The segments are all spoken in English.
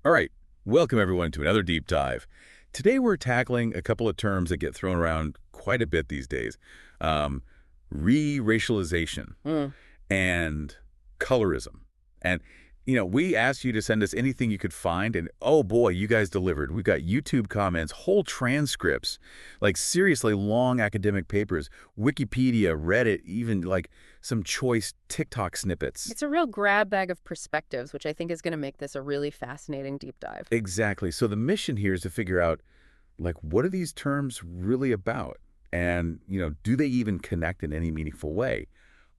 All right, welcome everyone to another deep dive. Today we're tackling a couple of terms that get thrown around quite a bit these days. Um, Re-racialization Mm. and colorism. And, we asked you to send us anything you could find, and oh boy, you guys delivered. We've got YouTube comments, whole transcripts, like seriously long academic papers, Wikipedia, Reddit, even like some choice TikTok snippets. It's a real grab bag of perspectives, which I think is going to make this a really fascinating deep dive. Exactly. So the mission here is to figure out like, what are these terms really about? And, do they even connect in any meaningful way?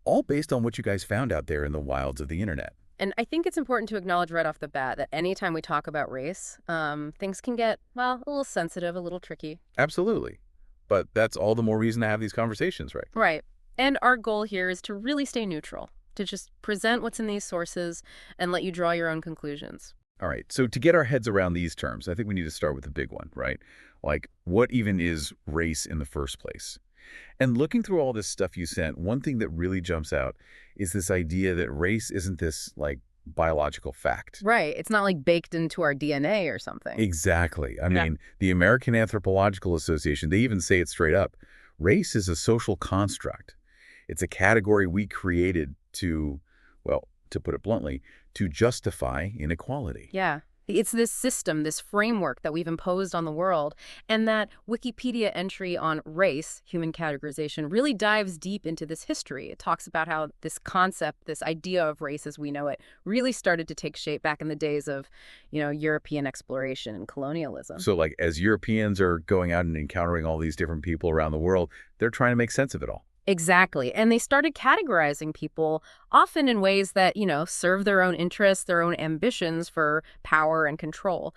All based on what you guys found out there in the wilds of the internet. And I think it's important to acknowledge right off the bat that anytime we talk about race, things can get, well, a little sensitive, a little tricky. Absolutely. But that's all the more reason to have these conversations, right? Right. And our goal here is to really stay neutral, to just present what's in these sources and let you draw your own conclusions. All right. So to get our heads around these terms, I think we need to start with the big one, right? Like, what even is race in the first place? And looking through all this stuff you sent, one thing that really jumps out is this idea that race isn't this, like, biological fact. Right. It's not like baked into our DNA or something. Exactly. I Yeah. mean, the American Anthropological Association, they even say it straight up. Race is a social construct. It's a category we created to, well, to put it bluntly, to justify inequality. Yeah. It's this system, this framework that we've imposed on the world, and that Wikipedia entry on race, human categorization, really dives deep into this history. It talks about how this concept, this idea of race as we know it, really started to take shape back in the days of, European exploration and colonialism. So, like, as Europeans are going out and encountering all these different people around the world, they're trying to make sense of it all. Exactly. And they started categorizing people often in ways that, serve their own interests, their own ambitions for power and control.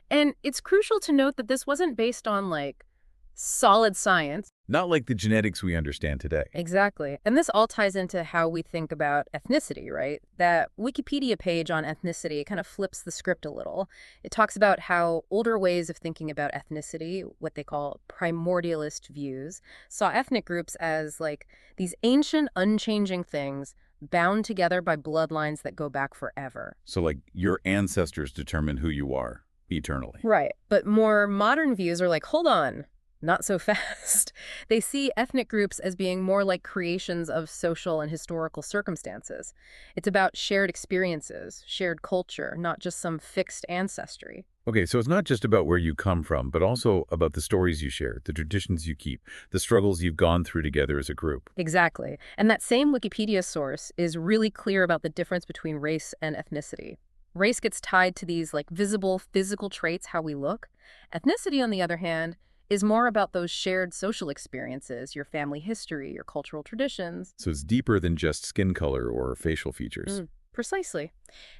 And it's crucial to note that this wasn't based on like solid science. Not like the genetics we understand today. Exactly. And this all ties into how we think about ethnicity, right? That Wikipedia page on ethnicity kind of flips the script a little. It talks about how older ways of thinking about ethnicity, what they call primordialist views, saw ethnic groups as like these ancient, unchanging things bound together by bloodlines that go back forever. So, like, your ancestors determine who you are eternally. Right. But more modern views are like, hold on, not so fast. They see ethnic groups as being more like creations of social and historical circumstances. It's about shared experiences, shared culture, not just some fixed ancestry. Okay, so it's not just about where you come from, but also about the stories you share, the traditions you keep, the struggles you've gone through together as a group. Exactly. And that same Wikipedia source is really clear about the difference between race and ethnicity. Race gets tied to these like visible physical traits, how we look. Ethnicity, on the other hand, is more about those shared social experiences, your family history, your cultural traditions. So it's deeper than just skin color or facial features. Precisely.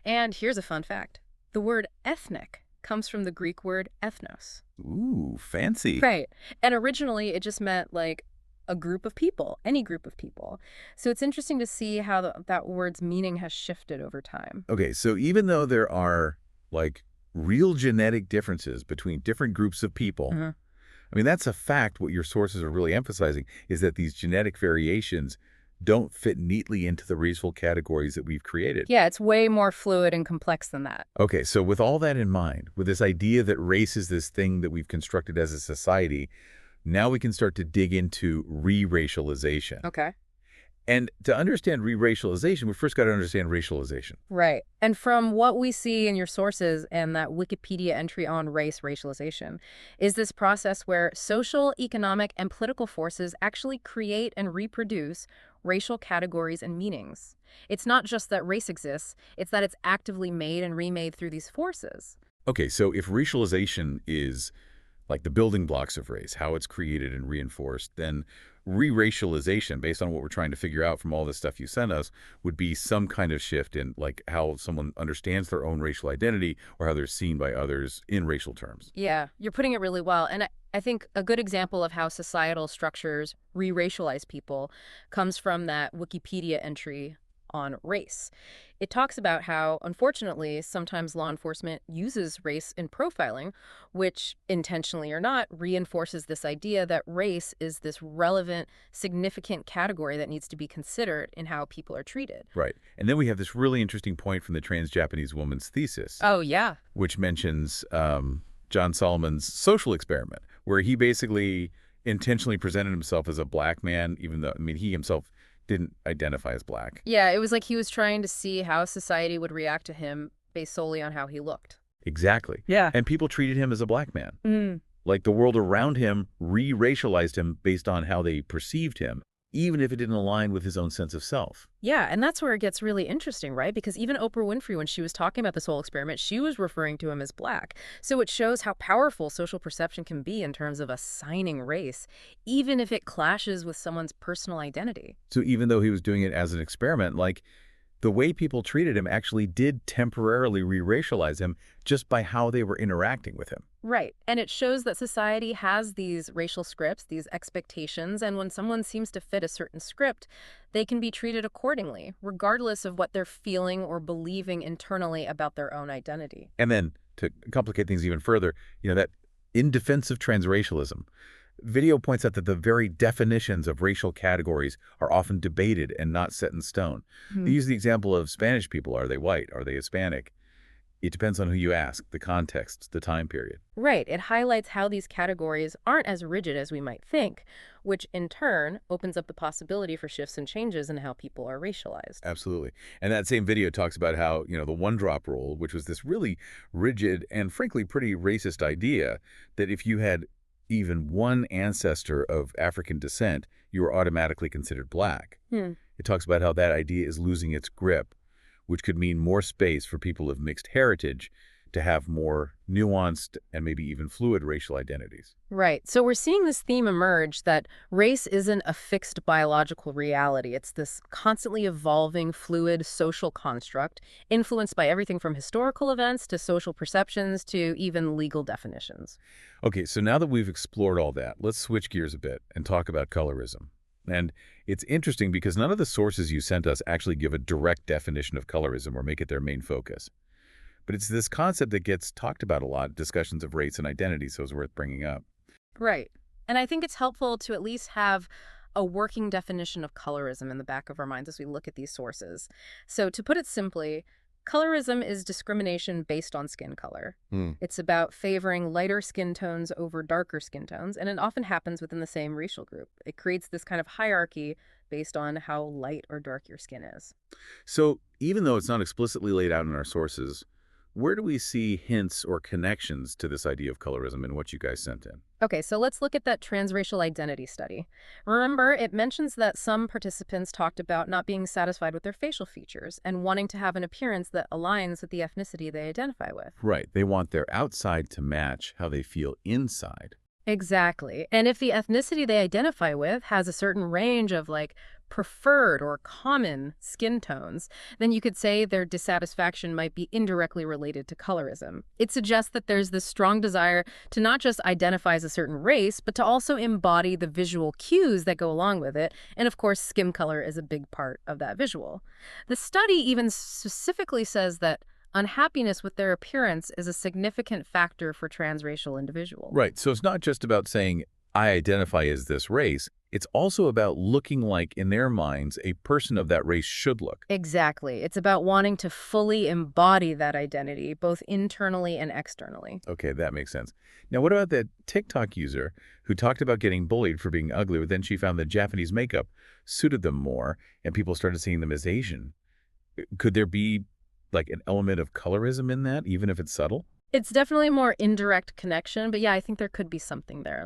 And here's a fun fact. The word ethnic comes from the Greek word ethnos. Ooh, fancy. Right. And originally it just meant like a group of people, any group of people. So it's interesting to see how that word's meaning has shifted over time. Okay, so even though there are, like, real genetic differences between different groups of people, Mhm. I mean, that's a fact. What your sources are really emphasizing is that these genetic variations don't fit neatly into the racial categories that we've created. Yeah, it's way more fluid and complex than that. Okay, so with all that in mind, with this idea that race is this thing that we've constructed as a society, now we can start to dig into re-racialization. Okay. And to understand re-racialization, we first got to understand racialization. Right. And from what we see in your sources and that Wikipedia entry on racialization, is this process where social, economic, and political forces actually create and reproduce racial categories and meanings. It's not just that race exists, it's that it's actively made and remade through these forces. Okay, so if racialization is like the building blocks of race, how it's created and reinforced, then re-racialization, based on what we're trying to figure out from all this stuff you sent us, would be some kind of shift in like how someone understands their own racial identity or how they're seen by others in racial terms. Yeah, you're putting it really well. And I think a good example of how societal structures re-racialize people comes from that Wikipedia entry on race. It talks about how, unfortunately, sometimes law enforcement uses race in profiling, which, intentionally or not, reinforces this idea that race is this relevant, significant category that needs to be considered in how people are treated. Right. And then we have this really interesting point from the trans Japanese woman's thesis, Oh, yeah. which mentions John Solomon's social experiment, where he basically intentionally presented himself as a black man, even though, I mean, he himself didn't identify as black. Yeah, it was like he was trying to see how society would react to him based solely on how he looked. Exactly. Yeah. And people treated him as a black man. Mm. Like the world around him re-racialized him based on how they perceived him, even if it didn't align with his own sense of self. Yeah, and that's where it gets really interesting, right? Because even Oprah Winfrey, when she was talking about this whole experiment, she was referring to him as black. So it shows how powerful social perception can be in terms of assigning race, even if it clashes with someone's personal identity. So even though he was doing it as an experiment, like the way people treated him actually did temporarily re-racialize him just by how they were interacting with him. Right. And it shows that society has these racial scripts, these expectations, and when someone seems to fit a certain script, they can be treated accordingly, regardless of what they're feeling or believing internally about their own identity. And then to complicate things even further, that in defense of transracialism, video points out that the very definitions of racial categories are often debated and not set in stone. They Hmm. use the example of Spanish people. Are they white? Are they Hispanic? It depends on who you ask, the context, the time period. Right. It highlights how these categories aren't as rigid as we might think, which in turn opens up the possibility for shifts and changes in how people are racialized. Absolutely. And that same video talks about how, the one-drop rule, which was this really rigid and frankly pretty racist idea that if you had even one ancestor of African descent, you were automatically considered black. Hmm. It talks about how that idea is losing its grip, which could mean more space for people of mixed heritage to have more nuanced and maybe even fluid racial identities. Right. So we're seeing this theme emerge that race isn't a fixed biological reality. It's this constantly evolving, fluid social construct influenced by everything from historical events to social perceptions to even legal definitions. Okay, so now that we've explored all that, let's switch gears a bit and talk about colorism. And it's interesting because none of the sources you sent us actually give a direct definition of colorism or make it their main focus. But it's this concept that gets talked about a lot in discussions of race and identity, so it's worth bringing up. Right. And I think it's helpful to at least have a working definition of colorism in the back of our minds as we look at these sources. So to put it simply, colorism is discrimination based on skin color. Hmm. It's about favoring lighter skin tones over darker skin tones, and it often happens within the same racial group. It creates this kind of hierarchy based on how light or dark your skin is. So even though it's not explicitly laid out in our sources, where do we see hints or connections to this idea of colorism in what you guys sent in? Okay, so let's look at that transracial identity study. Remember, it mentions that some participants talked about not being satisfied with their facial features and wanting to have an appearance that aligns with the ethnicity they identify with. Right, they want their outside to match how they feel inside. Exactly. And if the ethnicity they identify with has a certain range of preferred or common skin tones, then you could say their dissatisfaction might be indirectly related to colorism. It suggests that there's this strong desire to not just identify as a certain race, but to also embody the visual cues that go along with it. And of course, skin color is a big part of that visual. The study even specifically says that unhappiness with their appearance is a significant factor for transracial individuals. Right, so it's not just about saying, I identify as this race. It's also about looking like, in their minds, a person of that race should look. Exactly. It's about wanting to fully embody that identity, both internally and externally. Okay, that makes sense. Now, what about that TikTok user who talked about getting bullied for being ugly, but then she found that Japanese makeup suited them more, and people started seeing them as Asian? Could there be, an element of colorism in that, even if it's subtle? It's definitely a more indirect connection, but yeah, I think there could be something there.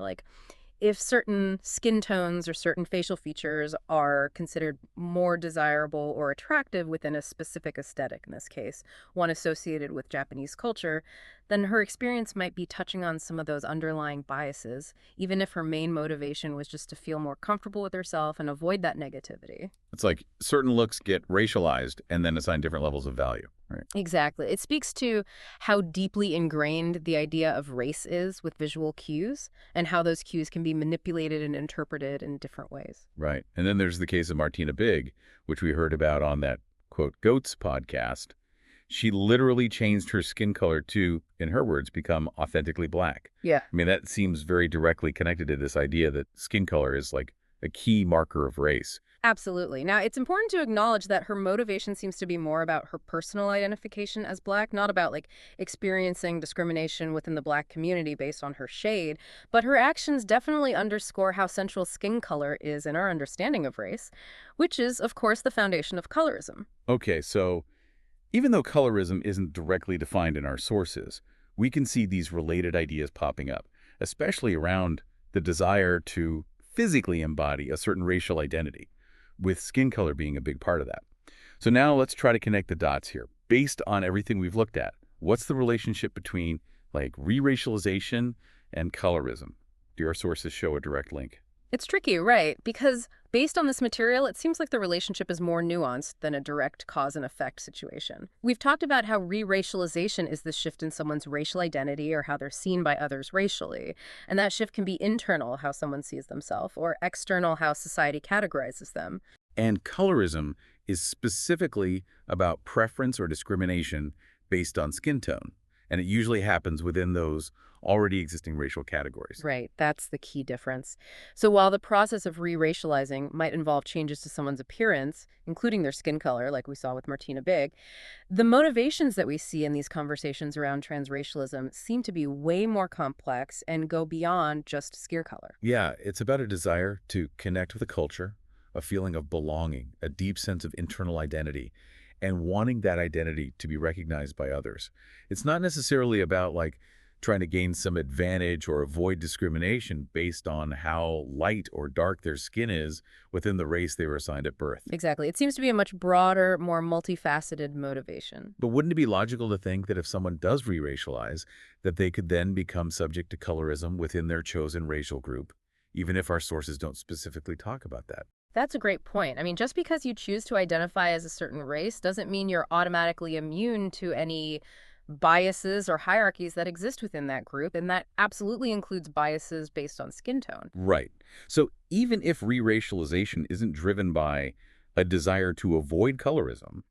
If certain skin tones or certain facial features are considered more desirable or attractive within a specific aesthetic, in this case, one associated with Japanese culture, then her experience might be touching on some of those underlying biases, even if her main motivation was just to feel more comfortable with herself and avoid that negativity. It's like certain looks get racialized and then assigned different levels of value, right? Exactly. It speaks to how deeply ingrained the idea of race is with visual cues and how those cues can be manipulated and interpreted in different ways. Right. And then there's the case of Martina Big, which we heard about on that quote, Goats podcast, she literally changed her skin color to, in her words, become authentically black. Yeah. I mean, that seems very directly connected to this idea that skin color is like a key marker of race. Absolutely. Now, it's important to acknowledge that her motivation seems to be more about her personal identification as Black, not about like experiencing discrimination within the Black community based on her shade. But her actions definitely underscore how central skin color is in our understanding of race, which is, of course, the foundation of colorism. Okay, so even though colorism isn't directly defined in our sources, we can see these related ideas popping up, especially around the desire to physically embody a certain racial identity, with skin color being a big part of that. So now let's try to connect the dots here. Based on everything we've looked at, what's the relationship between like re-racialization and colorism? Do our sources show a direct link? It's tricky, right? Because based on this material, it seems like the relationship is more nuanced than a direct cause and effect situation. We've talked about how re-racialization is the shift in someone's racial identity or how they're seen by others racially. And that shift can be internal, how someone sees themselves, or external, how society categorizes them. And colorism is specifically about preference or discrimination based on skin tone, and it usually happens within those already existing racial categories. Right, that's the key difference. So while the process of re-racializing might involve changes to someone's appearance, including their skin color, like we saw with Martina Big, the motivations that we see in these conversations around transracialism seem to be way more complex and go beyond just skin color. Yeah, it's about a desire to connect with a culture, a feeling of belonging, a deep sense of internal identity, and wanting that identity to be recognized by others. It's not necessarily about like trying to gain some advantage or avoid discrimination based on how light or dark their skin is within the race they were assigned at birth. Exactly. It seems to be a much broader, more multifaceted motivation. But wouldn't it be logical to think that if someone does re-racialize, that they could then become subject to colorism within their chosen racial group, even if our sources don't specifically talk about that? That's a great point. I mean, just because you choose to identify as a certain race doesn't mean you're automatically immune to any biases or hierarchies that exist within that group, and that absolutely includes biases based on skin tone. Right. So even if re-racialization isn't driven by a desire to avoid colorism,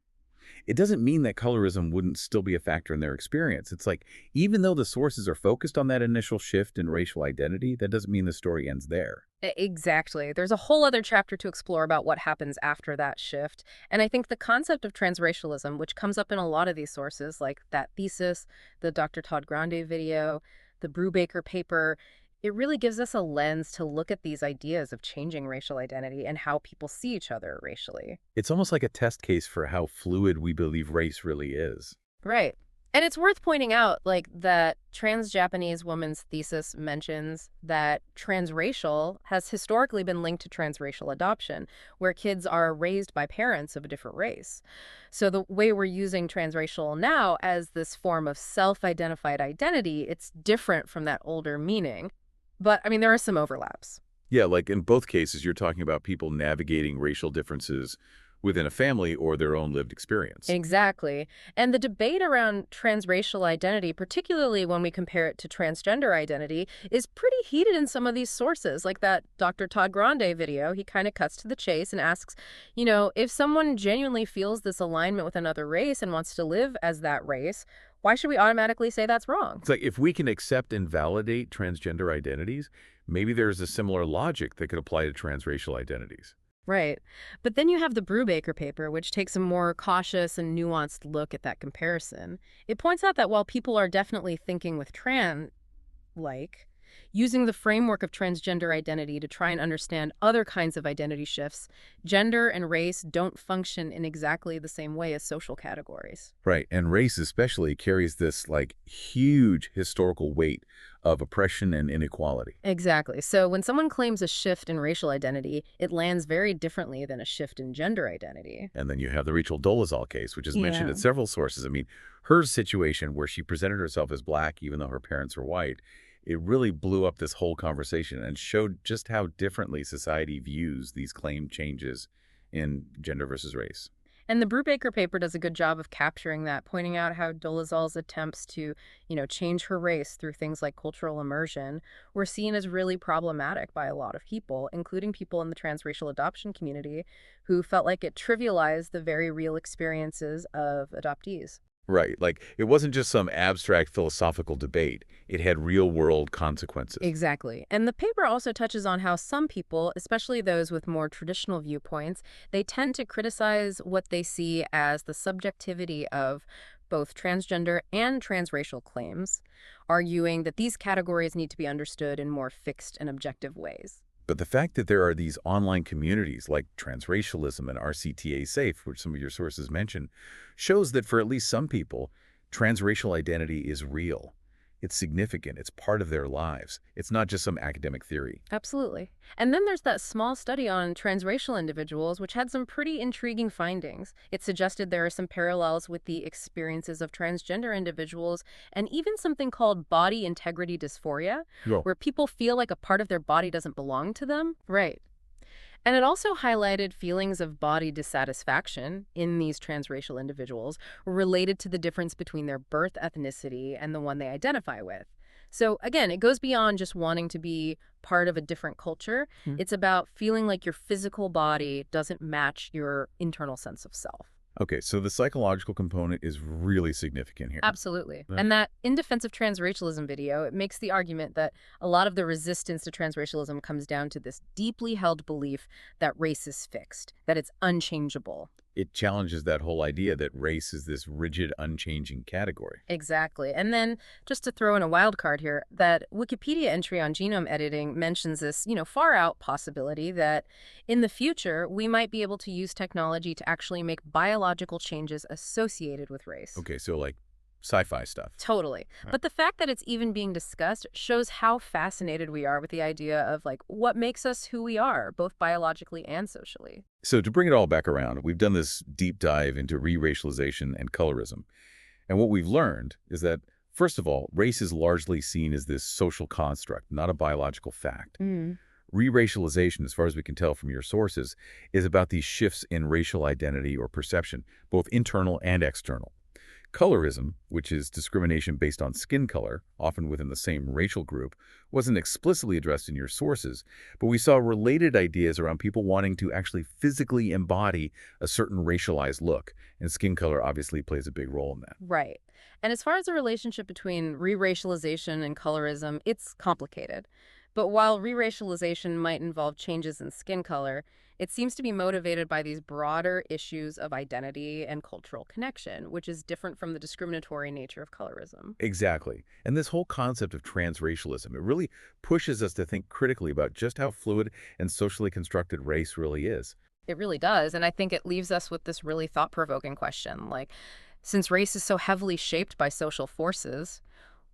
it doesn't mean that colorism wouldn't still be a factor in their experience. It's like, even though the sources are focused on that initial shift in racial identity, that doesn't mean the story ends there. Exactly. There's a whole other chapter to explore about what happens after that shift. And I think the concept of transracialism, which comes up in a lot of these sources, like that thesis, the Dr. Todd Grande video, the Brubaker paper, it really gives us a lens to look at these ideas of changing racial identity and how people see each other racially. It's almost like a test case for how fluid we believe race really is. Right. And it's worth pointing out, like, that trans Japanese woman's thesis mentions that transracial has historically been linked to transracial adoption, where kids are raised by parents of a different race. So the way we're using transracial now as this form of self-identified identity, it's different from that older meaning. But, I mean, there are some overlaps. Yeah, like in both cases, you're talking about people navigating racial differences within a family or their own lived experience. Exactly. And the debate around transracial identity, particularly when we compare it to transgender identity, is pretty heated in some of these sources. Like that Dr. Todd Grande video, he kind of cuts to the chase and asks, if someone genuinely feels this alignment with another race and wants to live as that race, why should we automatically say that's wrong? It's like if we can accept and validate transgender identities, maybe there's a similar logic that could apply to transracial identities. Right. But then you have the Brubaker paper, which takes a more cautious and nuanced look at that comparison. It points out that while people are definitely thinking with like, using the framework of transgender identity to try and understand other kinds of identity shifts, gender and race don't function in exactly the same way as social categories. Right, and race especially carries this, like, huge historical weight of oppression and inequality. Exactly. So when someone claims a shift in racial identity, it lands very differently than a shift in gender identity. And then you have the Rachel Dolezal case, which is mentioned Yeah. in several sources. I mean, her situation where she presented herself as Black even though her parents were white, it really blew up this whole conversation and showed just how differently society views these claimed changes in gender versus race. And the Brubaker paper does a good job of capturing that, pointing out how Dolezal's attempts to, change her race through things like cultural immersion were seen as really problematic by a lot of people, including people in the transracial adoption community who felt like it trivialized the very real experiences of adoptees. Right. Like, it wasn't just some abstract philosophical debate. It had real-world consequences. Exactly. And the paper also touches on how some people, especially those with more traditional viewpoints, they tend to criticize what they see as the subjectivity of both transgender and transracial claims, arguing that these categories need to be understood in more fixed and objective ways. But the fact that there are these online communities like Transracialism and RCTA Safe, which some of your sources mention, shows that for at least some people, transracial identity is real. It's significant. It's part of their lives. It's not just some academic theory. Absolutely. And then there's that small study on transracial individuals, which had some pretty intriguing findings. It suggested there are some parallels with the experiences of transgender individuals and even something called body integrity dysphoria, Yo. where people feel like a part of their body doesn't belong to them. Right. And it also highlighted feelings of body dissatisfaction in these transracial individuals related to the difference between their birth ethnicity and the one they identify with. So again, it goes beyond just wanting to be part of a different culture. It's about feeling like your physical body doesn't match your internal sense of self. Okay, so the psychological component is really significant here. Absolutely. Yeah. And that In Defense of Transracialism video, it makes the argument that a lot of the resistance to transracialism comes down to this deeply held belief that race is fixed, that it's unchangeable. It challenges that whole idea that race is this rigid, unchanging category. Exactly. And then just to throw in a wild card here, that Wikipedia entry on genome editing mentions this, far out possibility that in the future, we might be able to use technology to actually make biological changes associated with race. Okay, so like sci-fi stuff. Totally. Right. But the fact that it's even being discussed shows how fascinated we are with the idea of like what makes us who we are, both biologically and socially. So to bring it all back around, we've done this deep dive into re-racialization and colorism. And what we've learned is that, first of all, race is largely seen as this social construct, not a biological fact. Re-racialization, as far as we can tell from your sources, is about these shifts in racial identity or perception, both internal and external. Colorism, which is discrimination based on skin color, often within the same racial group, wasn't explicitly addressed in your sources, but we saw related ideas around people wanting to actually physically embody a certain racialized look, and skin color obviously plays a big role in that. Right. And as far as the relationship between re-racialization and colorism, it's complicated. But while re-racialization might involve changes in skin color, it seems to be motivated by these broader issues of identity and cultural connection, which is different from the discriminatory nature of colorism. Exactly. And this whole concept of transracialism, it really pushes us to think critically about just how fluid and socially constructed race really is. It really does. And I think it leaves us with this really thought-provoking question. Like, since race is so heavily shaped by social forces,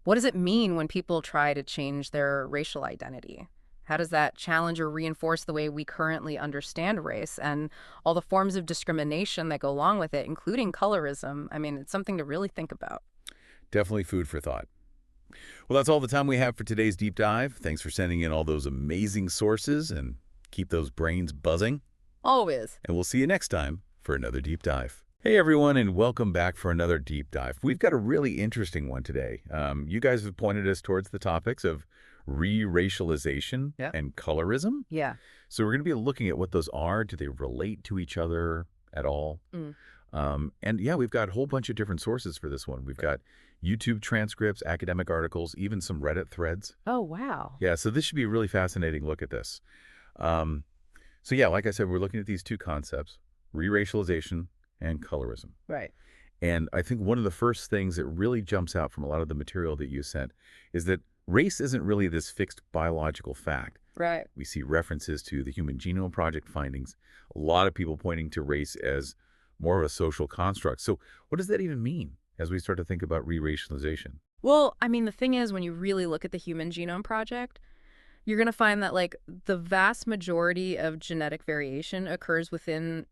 what does it mean when people try to change their racial identity? How does that challenge or reinforce the way we currently understand race and all the forms of discrimination that go along with it, including colorism? I mean, it's something to really think about. Definitely food for thought. Well, that's all the time we have for today's deep dive. Thanks for sending in all those amazing sources, and keep those brains buzzing. Always. And we'll see you next time for another deep dive. Hey everyone, and welcome back for another deep dive. We've got a really interesting one today. You guys have pointed us towards the topics of re-racialization Yeah. and colorism. Yeah. So we're going to be looking at what those are. Do they relate to each other at all? Mm. And yeah, we've got a whole bunch of different sources for this one. We've got YouTube transcripts, academic articles, even some Reddit threads. Oh, wow. Yeah, so this should be a really fascinating look at this. So yeah, like I said, we're looking at these two concepts, re-racialization and colorism. Right. And I think one of the first things that really jumps out from a lot of the material that you sent is that race isn't really this fixed biological fact. Right. We see references to the Human Genome Project findings, a lot of people pointing to race as more of a social construct. So what does that even mean as we start to think about re-racialization? Well, I mean, the thing is, when you really look at the Human Genome Project, you're going to find that, like, the vast majority of genetic variation occurs within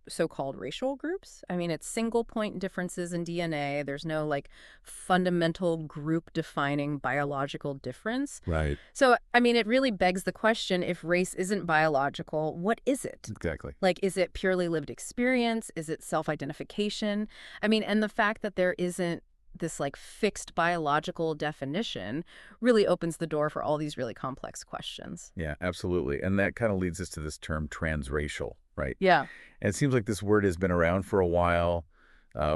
so-called racial groups. I mean, it's single point differences in DNA. There's no like fundamental group defining biological difference. Right. So, I mean, it really begs the question, if race isn't biological, what is it? Exactly. Like, is it purely lived experience? Is it self-identification? I mean, and the fact that there isn't this like fixed biological definition really opens the door for all these really complex questions. Yeah, absolutely. And that kind of leads us to this term transracial, right? Yeah. And it seems like this word has been around for a while.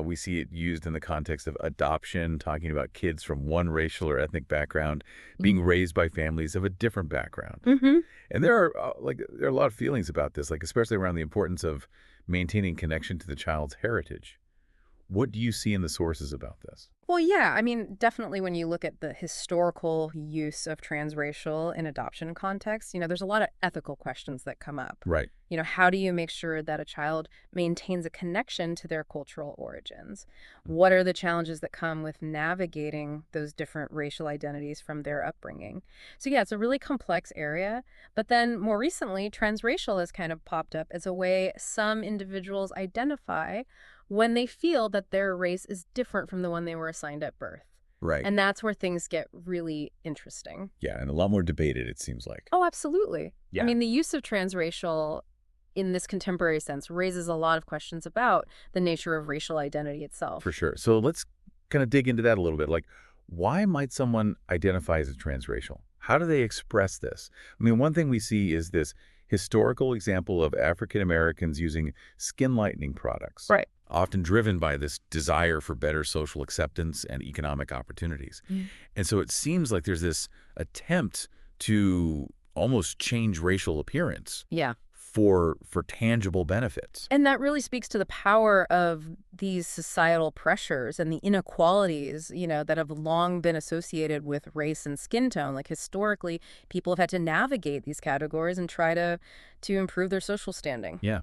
We see it used in the context of adoption, talking about kids from one racial or ethnic background being raised by families of a different background. Mm-hmm. And there are there are a lot of feelings about this, like especially around the importance of maintaining connection to the child's heritage. What do you see in the sources about this? Well, yeah, I mean, definitely when you look at the historical use of transracial in adoption context, there's a lot of ethical questions that come up. Right. How do you make sure that a child maintains a connection to their cultural origins? What are the challenges that come with navigating those different racial identities from their upbringing? So, yeah, it's a really complex area. But then more recently, transracial has kind of popped up as a way some individuals identify when they feel that their race is different from the one they were assigned at birth. Right. And that's where things get really interesting. Yeah, and a lot more debated, it seems like. Oh, absolutely. Yeah. I mean, the use of transracial in this contemporary sense raises a lot of questions about the nature of racial identity itself. For sure. So let's kind of dig into that a little bit. Like, why might someone identify as a transracial? How do they express this? I mean, one thing we see is this historical example of African Americans using skin lightening products. Right. Often driven by this desire for better social acceptance and economic opportunities. And so it seems like there's this attempt to almost change racial appearance. Yeah. For tangible benefits. And that really speaks to the power of these societal pressures and the inequalities, that have long been associated with race and skin tone. Like historically, people have had to navigate these categories and try to improve their social standing. Yeah.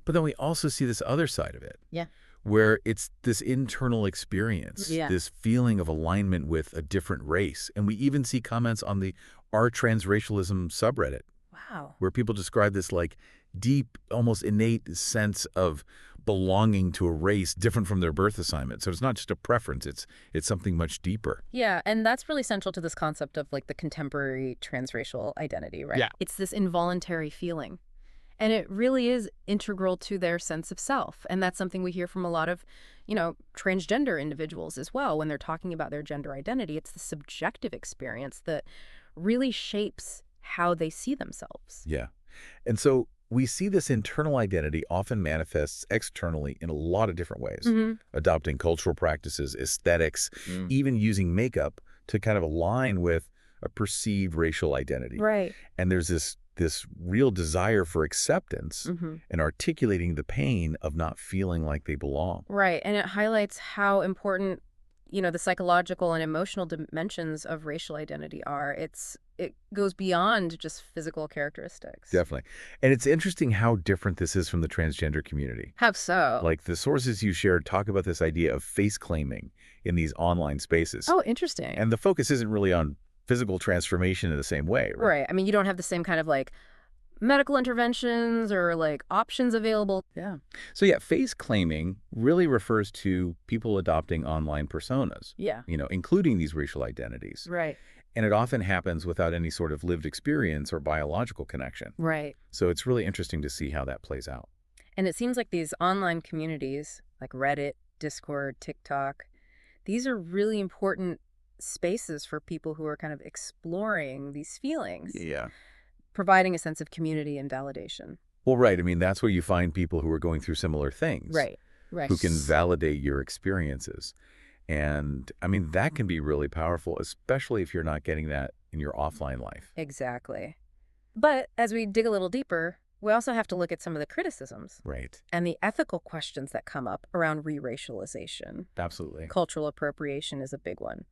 But then we also see this other side of it. Yeah. Where it's this internal experience, Yeah. this feeling of alignment with a different race. And we even see comments on the Our Transracialism subreddit. Wow. Where people describe this like deep, almost innate sense of belonging to a race different from their birth assignment. So it's not just a preference, it's something much deeper. Yeah, and that's really central to this concept of like the contemporary transracial identity, right? Yeah. It's this involuntary feeling. And it really is integral to their sense of self. And that's something we hear from a lot of, transgender individuals as well when they're talking about their gender identity. It's the subjective experience that really shapes how they see themselves. Yeah. And so we see this internal identity often manifests externally in a lot of different ways, adopting cultural practices, aesthetics, even using makeup to kind of align with a perceived racial identity. Right. And there's this real desire for acceptance and articulating the pain of not feeling like they belong. Right. And it highlights how important, the psychological and emotional dimensions of racial identity are. It goes beyond just physical characteristics. Definitely. And it's interesting how different this is from the transgender community. How so? Like the sources you shared talk about this idea of face claiming in these online spaces. Oh, interesting. And the focus isn't really on physical transformation in the same way, right? Right. I mean, you don't have the same kind of like medical interventions or like options available. Yeah. So yeah, face claiming really refers to people adopting online personas. Yeah. Including these racial identities. Right. And it often happens without any sort of lived experience or biological connection. Right. So it's really interesting to see how that plays out. And it seems like these online communities like Reddit, Discord, TikTok, these are really important spaces for people who are kind of exploring these feelings. Yeah. Providing a sense of community and validation. Well, right. I mean, that's where you find people who are going through similar things. Right. Right. Who can validate your experiences. And I mean, that can be really powerful, especially if you're not getting that in your offline life. Exactly. But as we dig a little deeper, we also have to look at some of the criticisms. Right. And the ethical questions that come up around re-racialization. Absolutely. Cultural appropriation is a big one,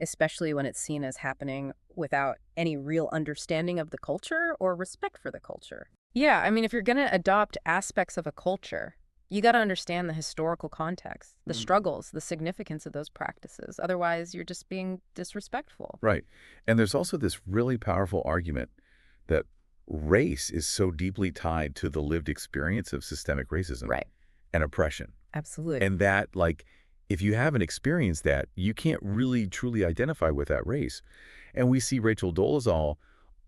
especially when it's seen as happening without any real understanding of the culture or respect for the culture. Yeah, I mean, if you're going to adopt aspects of a culture, you got to understand the historical context, the struggles, the significance of those practices. Otherwise, you're just being disrespectful. Right. And there's also this really powerful argument that race is so deeply tied to the lived experience of systemic racism Right. and oppression. Absolutely. And that, like, if you haven't experienced that, you can't really truly identify with that race. And we see Rachel Dolezal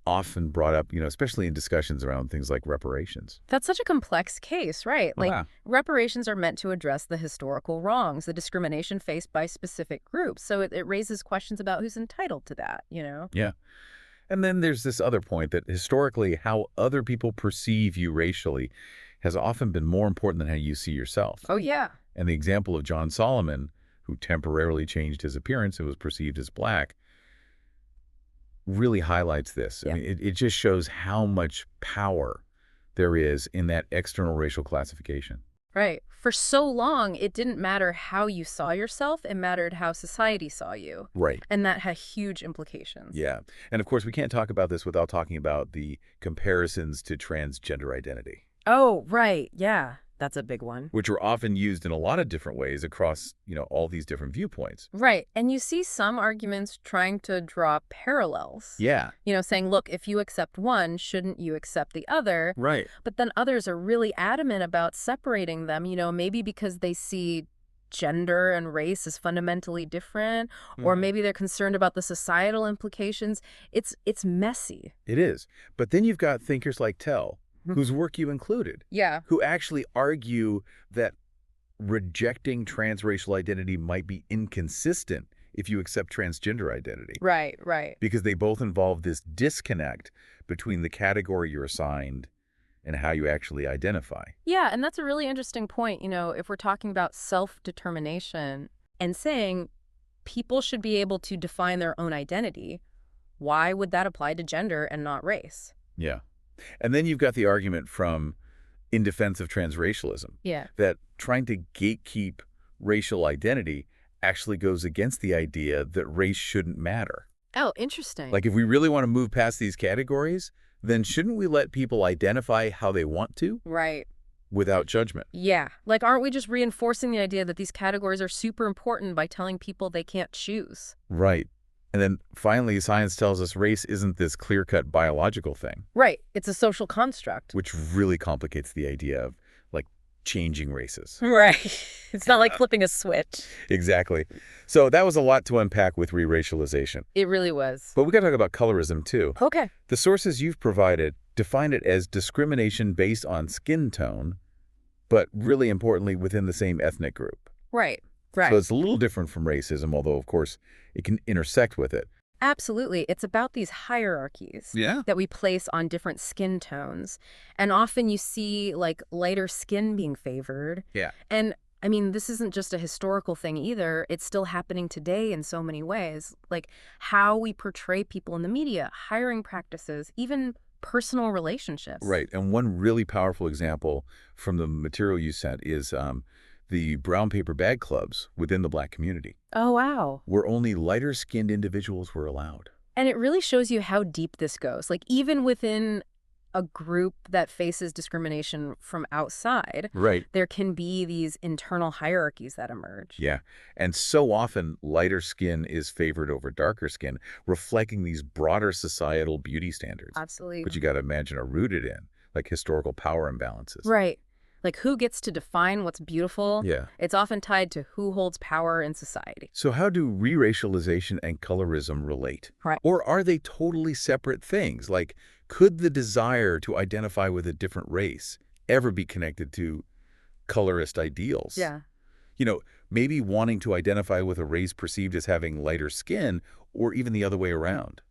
often brought up, especially in discussions around things like reparations. That's such a complex case, right? Like, Yeah. reparations are meant to address the historical wrongs, the discrimination faced by specific groups. So it raises questions about who's entitled to that? Yeah. And then there's this other point that historically, how other people perceive you racially has often been more important than how you see yourself. Oh, yeah. And the example of John Solomon, who temporarily changed his appearance and was perceived as black, really highlights this. I Yeah. mean, it just shows how much power there is in that external racial classification. Right. For so long, it didn't matter how you saw yourself, it mattered how society saw you. Right. And that had huge implications. Yeah. And of course, we can't talk about this without talking about the comparisons to transgender identity, Oh, right. Yeah. That's a big one. which are often used in a lot of different ways across, all these different viewpoints. Right. And you see some arguments trying to draw parallels. Yeah. Saying, look, if you accept one, shouldn't you accept the other? Right. But then others are really adamant about separating them, maybe because they see gender and race as fundamentally different, or Mhm. maybe they're concerned about the societal implications. It's messy. It is. But then you've got thinkers like Tell, Mhm. whose work you included, Yeah. who actually argue that rejecting transracial identity might be inconsistent if you accept transgender identity, Right, right. because they both involve this disconnect between the category you're assigned and how you actually identify. Yeah, and that's a really interesting point, if we're talking about self-determination and saying people should be able to define their own identity, why would that apply to gender and not race? Yeah. And then you've got the argument from in defense of transracialism Yeah. that trying to gatekeep racial identity actually goes against the idea that race shouldn't matter. Oh, interesting. Like, if we really want to move past these categories, then shouldn't we let people identify how they want to Right. without judgment? Yeah. Like, aren't we just reinforcing the idea that these categories are super important by telling people they can't choose? Right. And then finally, science tells us race isn't this clear-cut biological thing, Right. It's a social construct. which really complicates the idea of, like, changing races. Right. It's not like flipping a switch. Exactly. So that was a lot to unpack with re-racialization. It really was. But we got to talk about colorism, too. Okay. The sources you've provided define it as discrimination based on skin tone, but really importantly, within the same ethnic group. Right. Right. So it's a little different from racism, although, of course, it can intersect with it. Absolutely. It's about these hierarchies Yeah. that we place on different skin tones. And often you see like lighter skin being favored. Yeah. And I mean, this isn't just a historical thing either. It's still happening today in so many ways. Like how we portray people in the media, hiring practices, even personal relationships. Right. And one really powerful example from the material you sent is the brown paper bag clubs within the Black community, Oh, wow. where only lighter-skinned individuals were allowed. And it really shows you how deep this goes. Like even within a group that faces discrimination from outside, Right. there can be these internal hierarchies that emerge. Yeah. And so often, lighter skin is favored over darker skin, reflecting these broader societal beauty standards, Absolutely. which you got to imagine are rooted in, like historical power imbalances. Right. Like who gets to define what's beautiful? Yeah. It's often tied to who holds power in society. So how do re-racialization and colorism relate? Right. Or are they totally separate things? Like, could the desire to identify with a different race ever be connected to colorist ideals? Yeah. Maybe wanting to identify with a race perceived as having lighter skin, or even the other way around.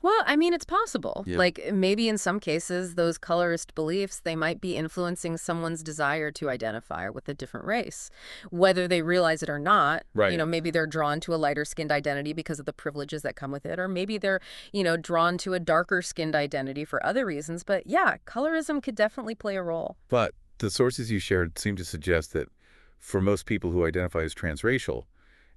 Well, I mean, it's possible. Yeah. Like maybe in some cases, those colorist beliefs, they might be influencing someone's desire to identify with a different race, whether they realize it or not. Right. Maybe they're drawn to a lighter skinned identity because of the privileges that come with it, or maybe they're, drawn to a darker skinned identity for other reasons. But yeah, colorism could definitely play a role. But the sources you shared seem to suggest that for most people who identify as transracial,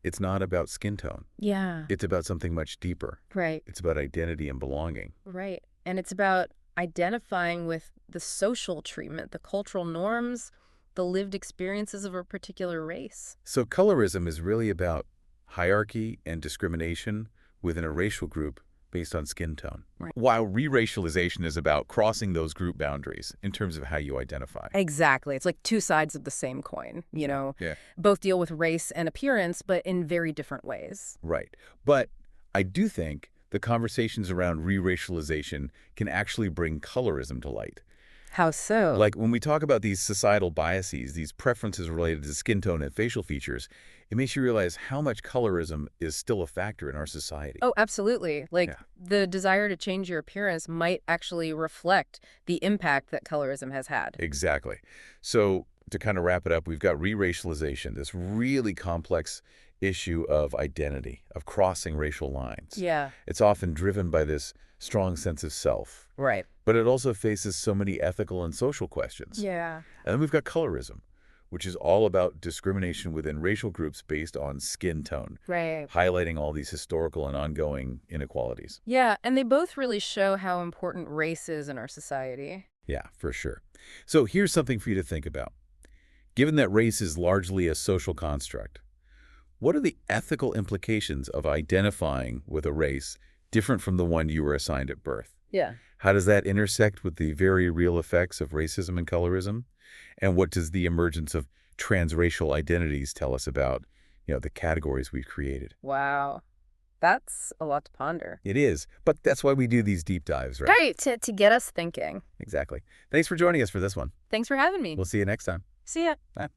it's not about skin tone. Yeah. It's about something much deeper. Right. It's about identity and belonging. Right. And it's about identifying with the social treatment, the cultural norms, the lived experiences of a particular race. So colorism is really about hierarchy and discrimination within a racial group based on skin tone. Right. While re-racialization is about crossing those group boundaries in terms of how you identify. Exactly. It's like two sides of the same coin, you know. Yeah. Both deal with race and appearance, but in very different ways. Right. But I do think the conversations around re-racialization can actually bring colorism to light. How so? Like when we talk about these societal biases, these preferences related to skin tone and facial features, it makes you realize how much colorism is still a factor in our society. Oh, absolutely. Like Yeah, the desire to change your appearance might actually reflect the impact that colorism has had. exactly. So to kind of wrap it up, we've got re-racialization, this really complex issue of identity, of crossing racial lines. Yeah. It's often driven by this strong sense of self, Right. but it also faces so many ethical and social questions. Yeah. And then we've got colorism, which is all about discrimination within racial groups based on skin tone, Right. highlighting all these historical and ongoing inequalities. Yeah, and they both really show how important race is in our society. Yeah, for sure. So here's something for you to think about. Given that race is largely a social construct, what are the ethical implications of identifying with a race different from the one you were assigned at birth? Yeah. How does that intersect with the very real effects of racism and colorism? And what does the emergence of transracial identities tell us about, the categories we've created? Wow. That's a lot to ponder. It is, but that's why we do these deep dives, right? Right, to get us thinking. Exactly. Thanks for joining us for this one. Thanks for having me. We'll see you next time. See ya. Bye.